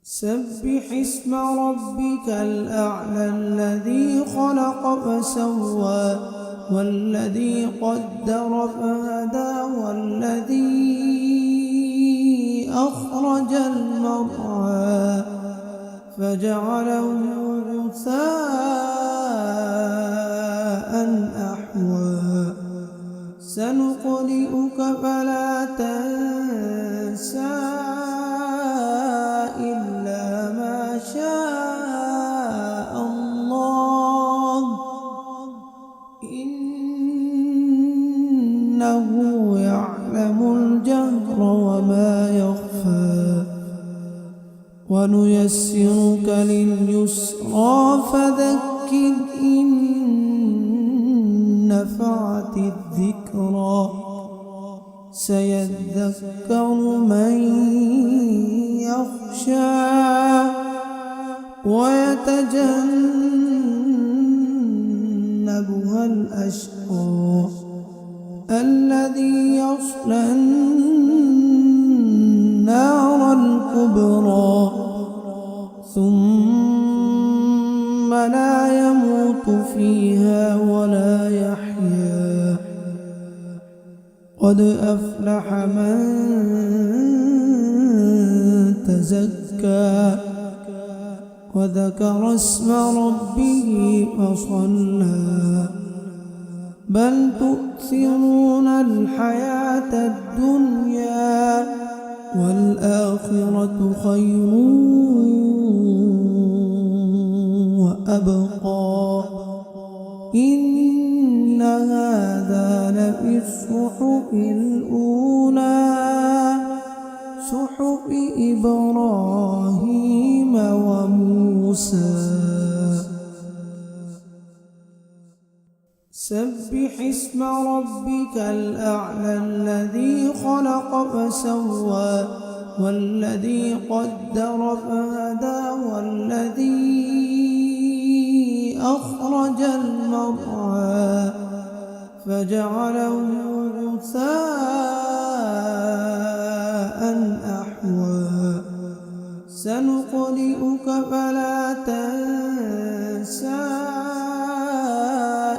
سبح اسم ربك الأعلى الذي خلق فسوى والذي قدر فهدى والذي أخرج المرعى فجعله غثاء أحوى سنقرئك فلا تنسى إلا ما شاء الله إنه يعلم الجهر وما يخفى ونيسرك لليسرى فذكر إن نفعت الذكرى سيذكر من يخشى ويتجنبها الأشقى الذي يصلى النار الكبرى ثم لا يموت فيها ولا يحيا قد أفلح من تزكى وذكر اسم ربه فصلى بل تؤثرون الحياة الدنيا والآخرة خير وأبقى إن هذا لفي الصحف الأولى صحف إبراهيم وموسى سبح اسم ربك الأعلى الذي خلق فسوى والذي قدر فهدى والذي أخرج المرعى فجعله غثاء أحوى سنقرئك فلا تنسى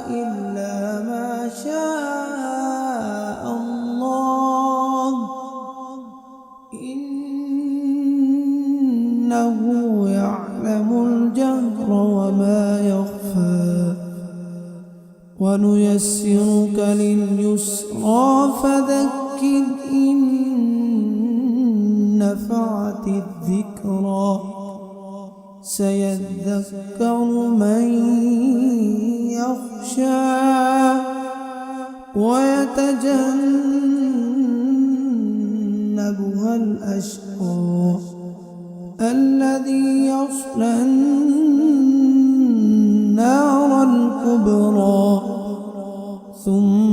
إلا ما شاء الله إنه يعلم الجهر وما يخفى ونيسرك لليسرى فذكر إن نفعت الذكرى سيذكر من يخشى ويتجنبها الأشقى الذي يصلى النار الكبرى ثم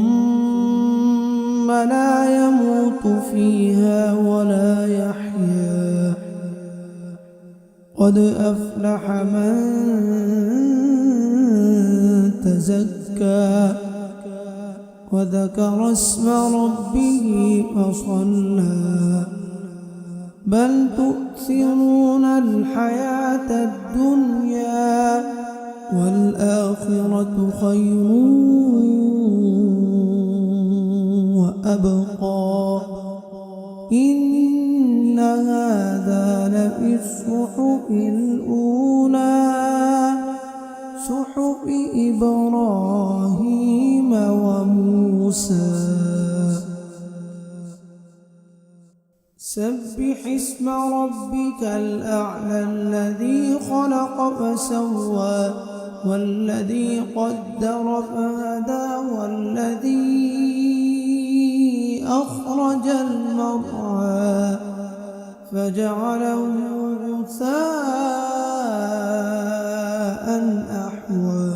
لا يموت فيها ولا يحيا قد أفلح من تزكى وذكر اسم ربه فصلى بل تؤثرون الحياة الدنيا والآخرة خير وأبقى إن هذا لفي الصحف الأولى صحف إبراهيم وموسى سبح اسم ربك الأعلى الذي خلق فسوى والذي قدر فهدى والذي أخرج المرعى فجعله غثاء أحوى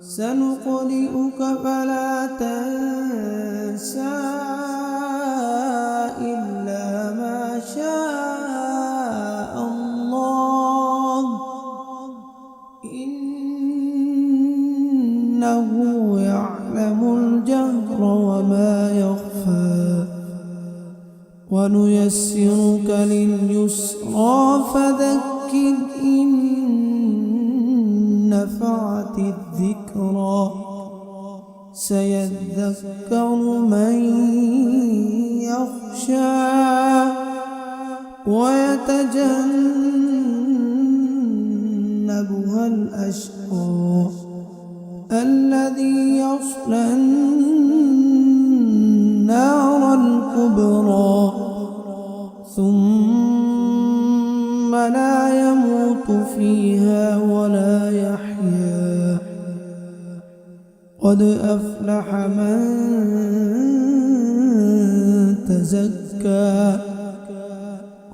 سنقرئك فلا تنسى إلا ما شاء الله إنه يعلم الجهر وما يخفى ونيسرك لليسرى فذكر إن نفعت الذكرى سيذكر من يخشى ويتجنبها الأشقى الذي يصلى النار الكبرى ثم لا يموت فيها ولا يحيا قد أفلح من تزكى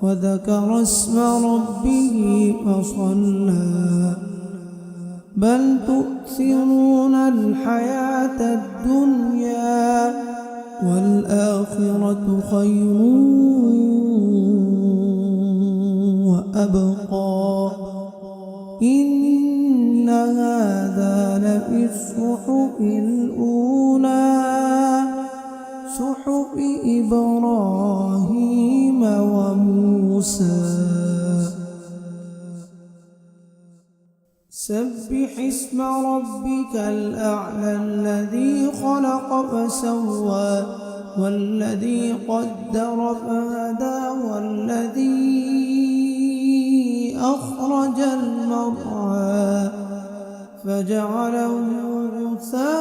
وذكر اسم ربه فصلى بل تؤثرون الحياة الدنيا والآخرة خير وأبقى إن هذا لفي الصحف الأولى صحف إبراهيم وموسى. سبح اسم ربك الأعلى الذي خلق فسوى والذي قدر فهدى والذي أخرج المرعى فجعله غثاء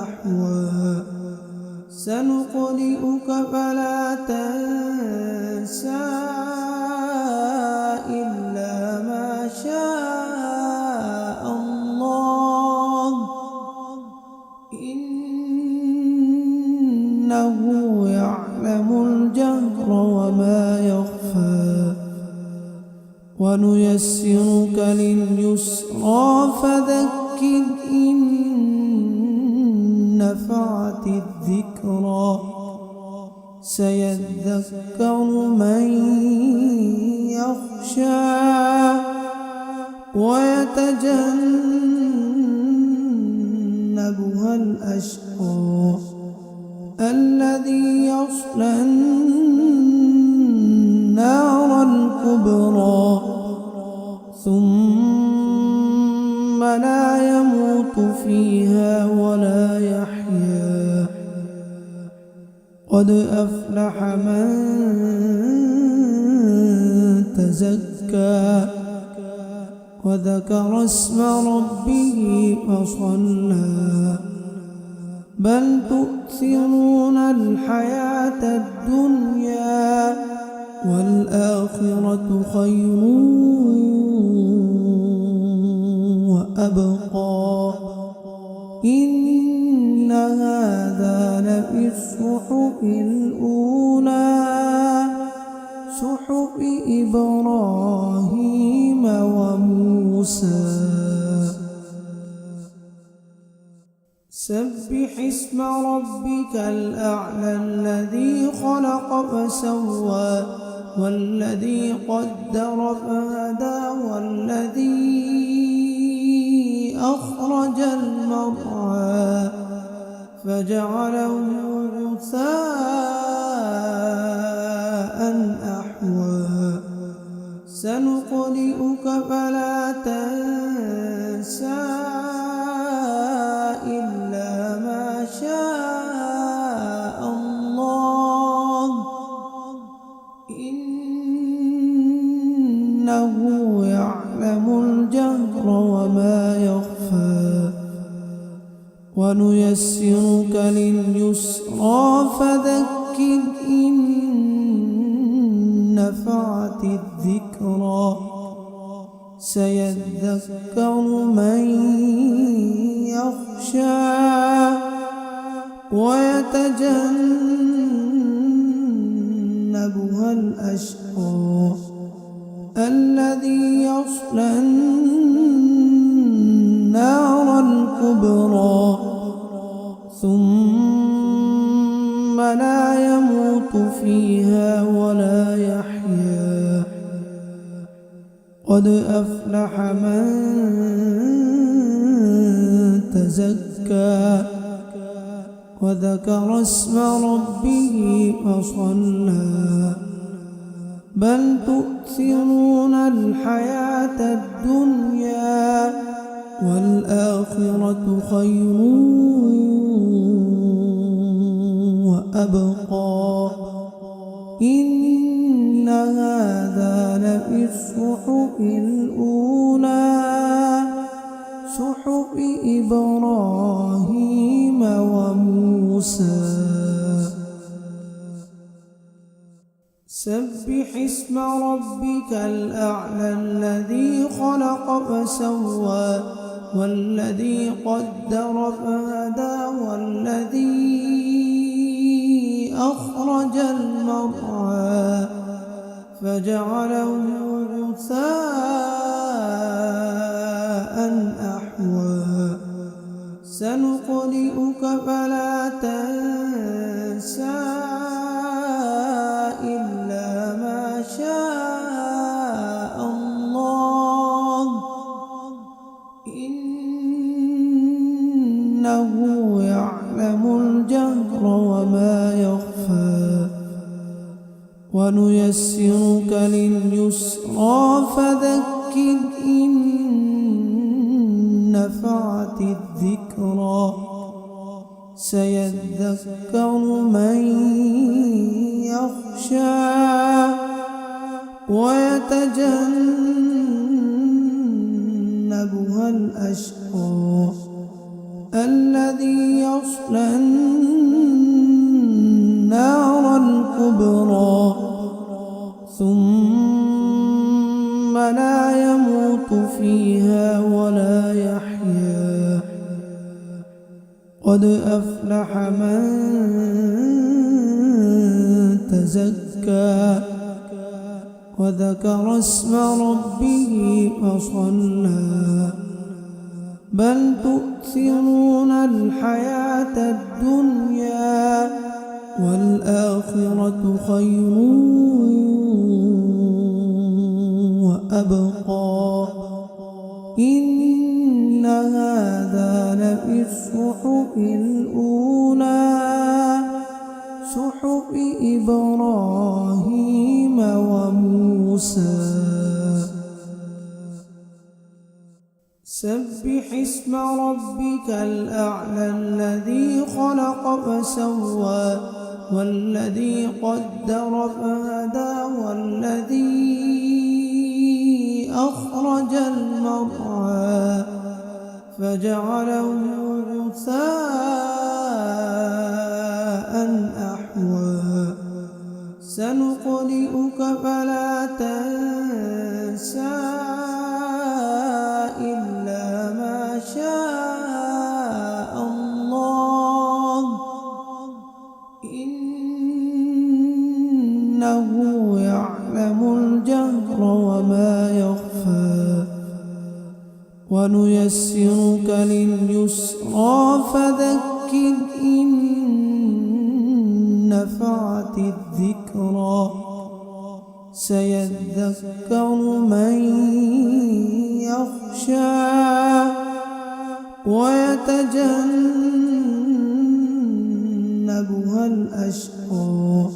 أحوى سنقرئك فلا تنسى إلا ما شاء الله إنه يعلم الجهر وما يخفى ونيسرك لليسرى فذكر إن نفعت الذكرى سيذكر من يخشى ويتجنبها الأشقى الذي يصلى النار الكبرى ثم لا يموت فيها ولا يحيا قد أفلح من تزكى وذكر اسم ربه فصلى بل تؤثرون الحياة الدنيا والآخرة خير وأبقى إن هذا لفي الصحف الأولى صحف إبراهيم وموسى. سبح اسم ربك الأعلى الذي خلق فسوى والذي قدر فهدى والذي أخرج المرعى فجعله غثاء أحوى سنقرئك فلا تنسى إلا ما شاء الله إنه يعلم الجهر وما يخفى ونيسرك لليسرى فذكر إن نفعت الذكرى سيذكر من يخشى ويتجنبها الأشقى الذي يصلى النار الكبرى ثم لا يموت فيها ولا يحيا قد أفلح من تزكى وذكر اسم ربه فصلى بل تؤثرون الحياة الدنيا والآخرة خير وأبقى إن هذا لفي الصحف الأولى صحف إبراهيم وموسى. سبح اسم ربك الأعلى الذي خلق فسوى والذي قدر فهدى والذي أخرج المرعى فجعله غثاء أحوى سنقرئك فلا تنسى إلا ما شاء الله إنه يعلم الجهر وما يخفى ونيسرك لليسرى فذكر إن نفعت الذكرى سيذكر من يخشى ويتجنبها الأشقى الذي يصلى النار الكبرى ثم لا يموت فيها ولا يحيا قد أفلح من تزكى وذكر اسم ربه فصلى بل تؤثرون الحياة الدنيا والآخرة خير وأبقى إن هذا لفي الصحف الأولى صحف إبراهيم وموسى. سبح اسم ربك الأعلى الذي خلق فسوى والذي قدر فهدى والذي أخرج المرعى فجعله غثاء أحوى سنقرئك فلا تنسى إلا ما شاء الله إنه يعلم الجهر وما يخفى ونيسرك لليسرى فذكر إن نفعت الذكرى سيذكر من يخشى ويتجنبها الأشقى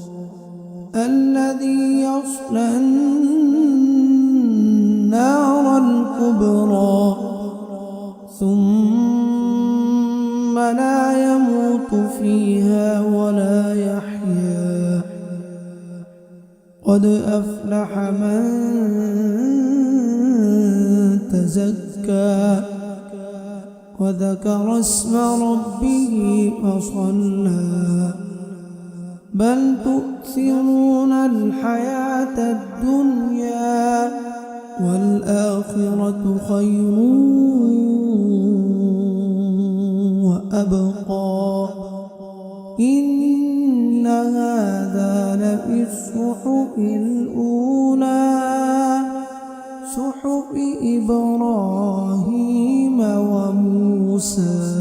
الذي يصلى النار الكبرى ثم لا يموت فيها ولا يحيا قد أفلح من تزكى وذكر اسم ربه فصلى بل تؤثرون الحياة الدنيا والآخرة خير وأبقى إن هذا لفي الصحف الأولى صحف إبراهيم وموسى.